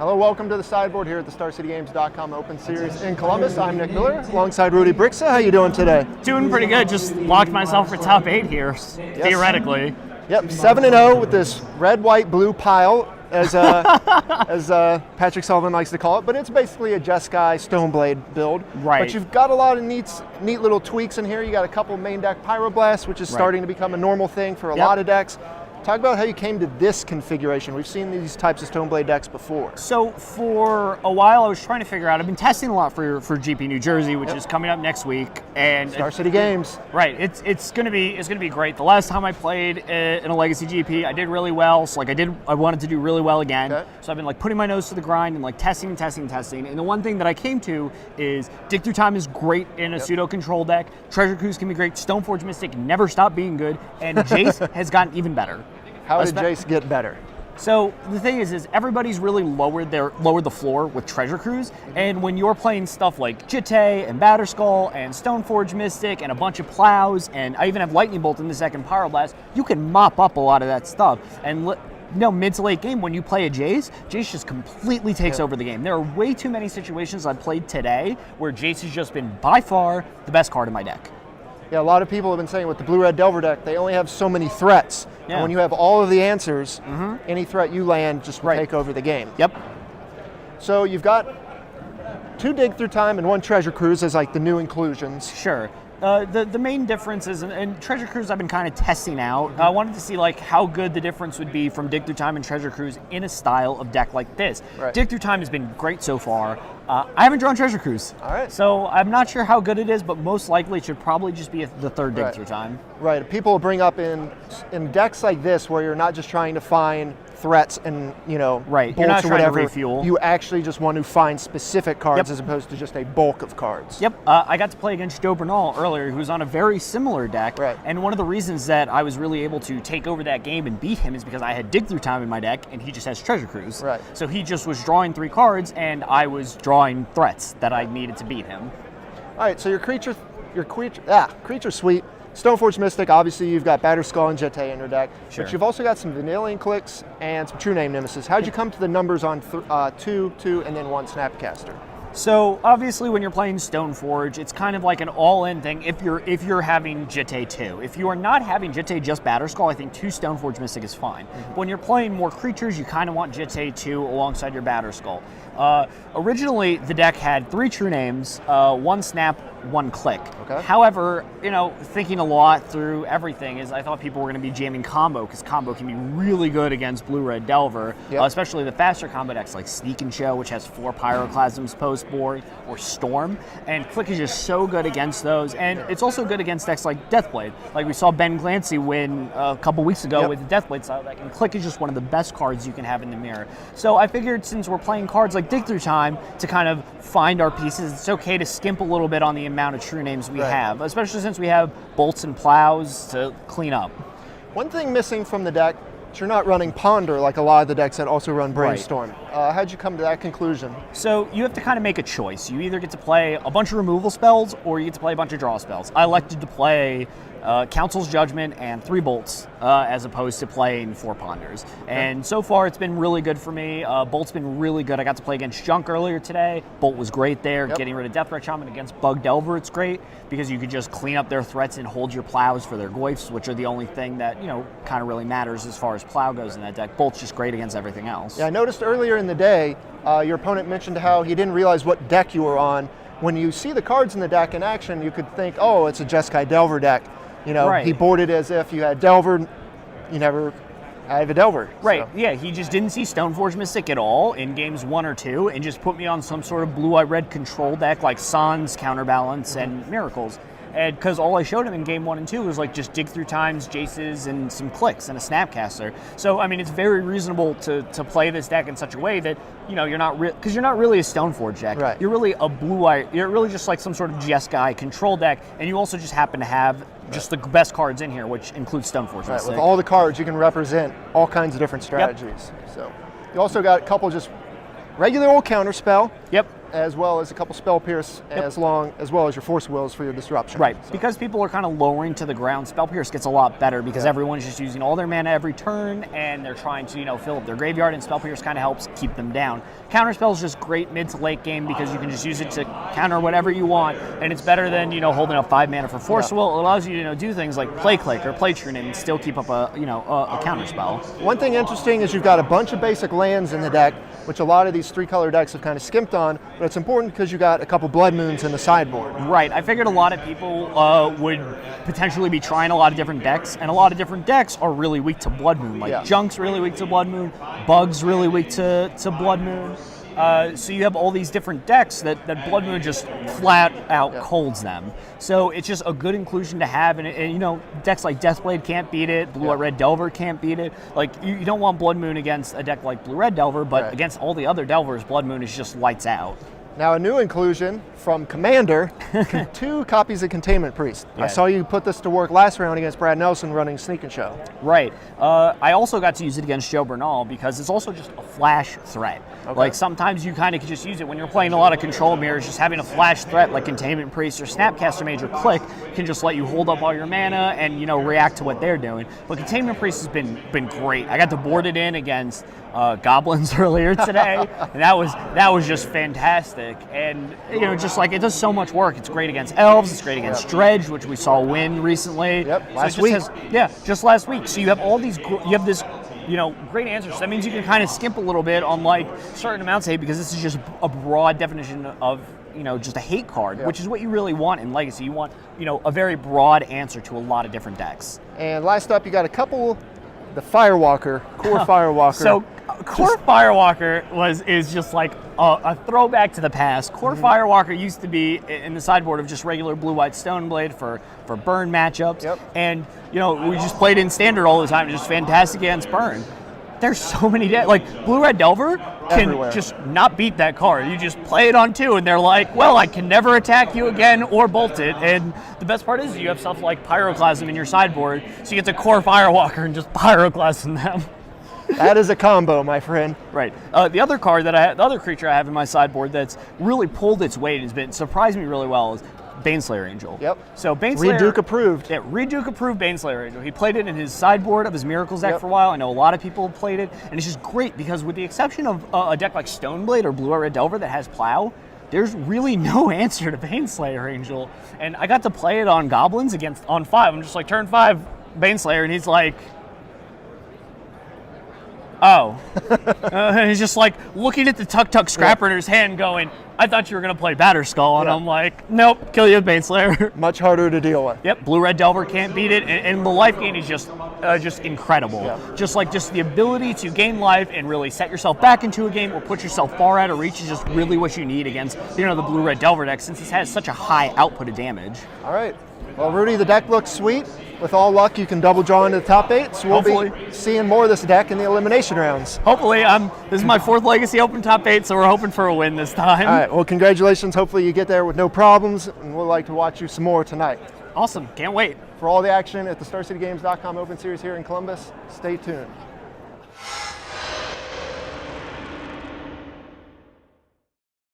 Hello, welcome to the sideboard here at the StarCityGames.com Open Series in Columbus. I'm Nick Miller, alongside Rudy Briksza. How you doing today? Doing pretty good. Just locked myself for top 8 here, theoretically. Yep, 7-0 with this red, white, blue pile, as Patrick Sullivan likes to call it. But it's basically a Jeskai Stoneblade build. Right. But you've got a lot of neat little tweaks in here. You got a couple main deck Pyroblasts, which is starting to become a normal thing for a lot of decks. Talk about how you came to this configuration. We've seen these types of Stoneblade decks before. So for a while I was trying to figure out, I've been testing a lot for GP New Jersey, which is coming up next week. And Star City Games. Right, it's gonna be great. The last time I played in a Legacy GP, I did really well. So I wanted to do really well again. Okay. So I've been putting my nose to the grind and testing. And the one thing that I came to is Dig Through Time is great in a pseudo control deck. Treasure Cruise can be great. Stoneforge Mystic never stopped being good, and Jace has gotten even better. How did Jace get better? So the thing is everybody's really lowered the floor with Treasure Cruise, and when you're playing stuff like Jitte and Batterskull and Stoneforge Mystic and a bunch of plows, and I even have Lightning Bolt in the second Pyroblast, you can mop up a lot of that stuff. And mid to late game, when you play a Jace just completely takes over the game. There are way too many situations I've played today where Jace has just been by far the best card in my deck. Yeah, a lot of people have been saying with the Blue-Red Delver deck, they only have so many threats. Yeah. And when you have all of the answers, any threat you land just will take over the game. Yep. So you've got 2 Dig Through Time and 1 Treasure Cruise as the new inclusions. Sure. The main difference is, and Treasure Cruise I've been kind of testing out. I wanted to see how good the difference would be from Dig Through Time and Treasure Cruise in a style of deck like this. Right. Dig Through Time has been great so far. I haven't drawn Treasure Cruise. All right. So I'm not sure how good it is, but most likely it should probably just be the third Dig Through Time. Right. People bring up in decks like this where you're not just trying to find threats and bolts you're not or trying whatever. To refuel. You actually just want to find specific cards as opposed to just a bulk of cards. Yep. I got to play against Joe Bernal earlier, who's on a very similar deck. Right. And one of the reasons that I was really able to take over that game and beat him is because I had Dig Through Time in my deck, and he just has Treasure Cruise. Right. So he just was drawing 3 cards, and I was drawing threats that I needed to beat him. All right. So your creature suite. Stoneforge Mystic, obviously you've got Batterskull and Jitte in your deck, but you've also got some Vanillion Clicks and some True Name Nemesis. How'd you come to the numbers on 2, and then 1 Snapcaster? So obviously when you're playing Stoneforge, it's kind of like an all-in thing if you're having Jitte 2. If you are not having Jitte just Batterskull, I think 2 Stoneforge Mystic is fine. But when you're playing more creatures, you kind of want Jitte 2 alongside your Batterskull. Originally, the deck had 3 True Names, 1 Snap, 1 Click. Okay. However, thinking a lot through everything is I thought people were going to be jamming Combo, because Combo can be really good against Blue-Red Delver, especially the faster combo decks like Sneak and Show, which has 4 Pyroclasms post-board, or Storm. And Click is just so good against those, and it's also good against decks like Deathblade. Like we saw Ben Clancy win a couple weeks ago with the Deathblade style deck, and Click is just one of the best cards you can have in the mirror. So I figured since we're playing cards like Dig Through Time to kind of find our pieces, it's okay to skimp a little bit on the amount of True Names we have, especially since we have bolts and plows to clean up. One thing missing from the deck, you're not running Ponder like a lot of the decks that also run Brainstorm. How'd you come to that conclusion? So you have to kind of make a choice. You either get to play a bunch of removal spells or you get to play a bunch of draw spells. I elected to play Council's Judgment and 3 Bolts as opposed to playing 4 Ponders. And so far it's been really good for me. Bolt's been really good. I got to play against Junk earlier today. Bolt was great there. Getting rid of Deathbreath Shaman against Bug Delver, it's great because you could just clean up their threats and hold your plows for their Goyfs, which are the only thing that kind of really matters as far as plow goes in that deck. Bolt's just great against everything else. Yeah, I noticed earlier in the day your opponent mentioned how he didn't realize what deck you were on. When you see the cards in the deck in action, you could think, oh, it's a Jeskai Delver deck. He boarded as if you had Delver, you never have a Delver. Right, yeah, he just didn't see Stoneforge Mystic at all in games 1 or 2 and just put me on some sort of blue-eye-red control deck like Sans, Counterbalance, and Miracles. And because all I showed him in game 1 and 2 was just Dig Through Times, Jaces, and some Clicks and a Snapcaster. So I mean, it's very reasonable to play this deck in such a way that you're not because you're not really a Stoneforge deck. Right. You're really a blue-eye. You're really just like some sort of Jeskai control deck, and you also just happen to have just the best cards in here, which includes Stoneforge. Right. With all the cards, you can represent all kinds of different strategies. So you also got a couple just regular old counterspell. Yep. As well as a couple spell pierce, as well as your force wills for your disruption. Right. Because people are kind of lowering to the ground, spell pierce gets a lot better because everyone's just using all their mana every turn and they're trying to, fill up their graveyard, and spell pierce kind of helps keep them down. Counterspell is just great mid to late game because you can just use it to counter whatever you want, and it's better than, holding up 5 mana for force will. It allows you to do things like play click or play tune and still keep up a counterspell. One thing interesting is you've got a bunch of basic lands in the deck, which a lot of these 3-color decks have kind of skimped on, but it's important because you got a couple Blood Moons in the sideboard. Right. I figured a lot of people would potentially be trying a lot of different decks, and a lot of different decks are really weak to Blood Moon. Like Junk's really weak to Blood Moon, Bug's really weak to Blood Moon. So you have all these different decks that Blood Moon just flat out colds them. So it's just a good inclusion to have, and decks like Deathblade can't beat it, Blue-Red Delver can't beat it. Like you don't want Blood Moon against a deck like Blue-Red Delver, but against all the other Delvers, Blood Moon is just lights out. Now, a new inclusion from Commander, 2 copies of Containment Priest. I saw you put this to work last round against Brad Nelson running Sneak and Show. Right. I also got to use it against Joe Bernal because it's also just a flash threat. Okay. Like sometimes you kind of can just use it when you're playing a lot of control mirrors, just having a flash threat like Containment Priest or Snapcaster Mage or Click can just let you hold up all your mana and react to what they're doing. But Containment Priest has been great. I got to board it in against Goblins earlier today, and that was just fantastic. And just like it does so much work. It's great against Elves. It's great against Dredge, which we saw win recently. Yep, last week. Just last week. So you have all these. You have this. Great answers. That means you can kind of skimp a little bit on like certain amounts of hate because this is just a broad definition of just a hate card, which is what you really want in Legacy. You want a very broad answer to a lot of different decks. And last up, you got a couple. The Firewalker, Core Firewalker. So Core Firewalker is just like a throwback to the past. Core Firewalker used to be in the sideboard of just regular blue-white Stoneblade for burn matchups. Yep. And, we just played in Standard all the time, just fantastic against burn. There's so many decks. Like, Blue-Red Delver can just not beat that card. You just play it on 2, and they're like, well, I can never attack you again or bolt it. And the best part is you have stuff like Pyroclasm in your sideboard, so you get to Core Firewalker and just Pyroclasm them. That is a combo, my friend. Right. The other creature I have in my sideboard that's really pulled its weight and has surprised me really well is Baneslayer Angel. Yep. So Baneslayer... Reduke approved. Yeah, Reduke approved Baneslayer Angel. He played it in his sideboard of his Miracles deck for a while. I know a lot of people have played it, and it's just great because with the exception of a deck like Stoneblade or Blue-Red Delver that has Plow, there's really no answer to Baneslayer Angel. And I got to play it on Goblins on 5. I'm just like, turn 5, Baneslayer, and he's like... Oh. He's just like looking at the Tuk Scrapper in his hand going, I thought you were going to play Batterskull. And I'm like, nope, kill you with Baneslayer. Much harder to deal with. Yep, Blue-Red Delver can't beat it. And the life gain is just incredible. Yeah. Just the ability to gain life and really set yourself back into a game or put yourself far out of reach is just really what you need against the Blue-Red Delver deck since it has such a high output of damage. All right. Well, Rudy, the deck looks sweet. With all luck, you can double draw into the top 8, so we'll be seeing more of this deck in the elimination rounds. Hopefully. This is my 4th Legacy Open top 8, so we're hoping for a win this time. All right. Well, congratulations. Hopefully you get there with no problems, and we'll like to watch you some more tonight. Awesome. Can't wait. For all the action at the StarCityGames.com Open Series here in Columbus, stay tuned.